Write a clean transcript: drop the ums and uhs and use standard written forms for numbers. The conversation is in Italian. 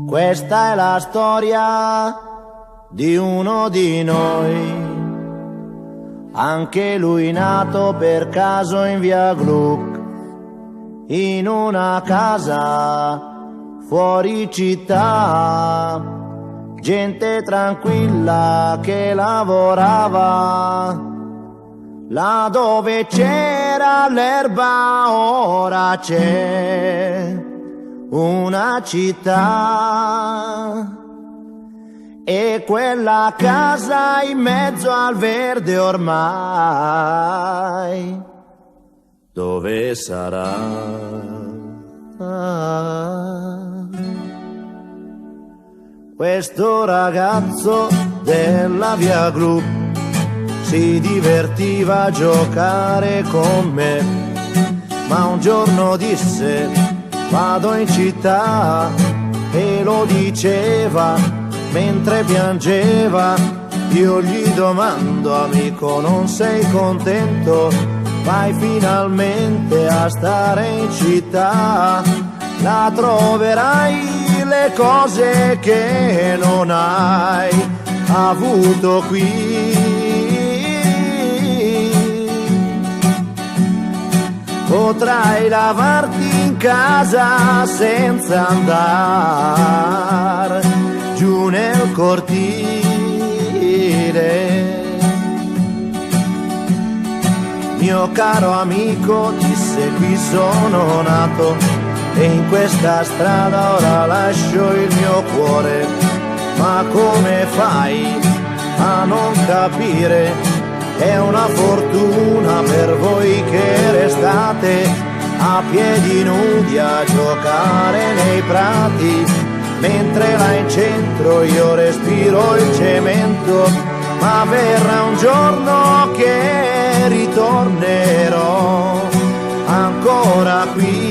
Questa è la storia di uno di noi, anche lui nato per caso in via Gluck, in una casa fuori città, gente tranquilla che lavorava, là dove c'era l'erba ora c'è una città. E quella casa in mezzo al verde ormai, dove sarà? Questo ragazzo della via Gluck si divertiva a giocare con me, ma un giorno disse vado in città, e lo diceva mentre piangeva. Io gli domando, amico, non sei contento? Vai finalmente a stare in città, là troverai le cose che non hai avuto qui. Potrai lavarti in casa senza andare giù nel cortile. Mio caro amico, disse, qui sono nato e in questa strada ora lascio il mio cuore. Ma come fai a non capire? È una fortuna per voi che restate a piedi nudi a giocare nei prati, mentre là in centro io respiro il cemento. Ma verrà un giorno che ritornerò ancora qui.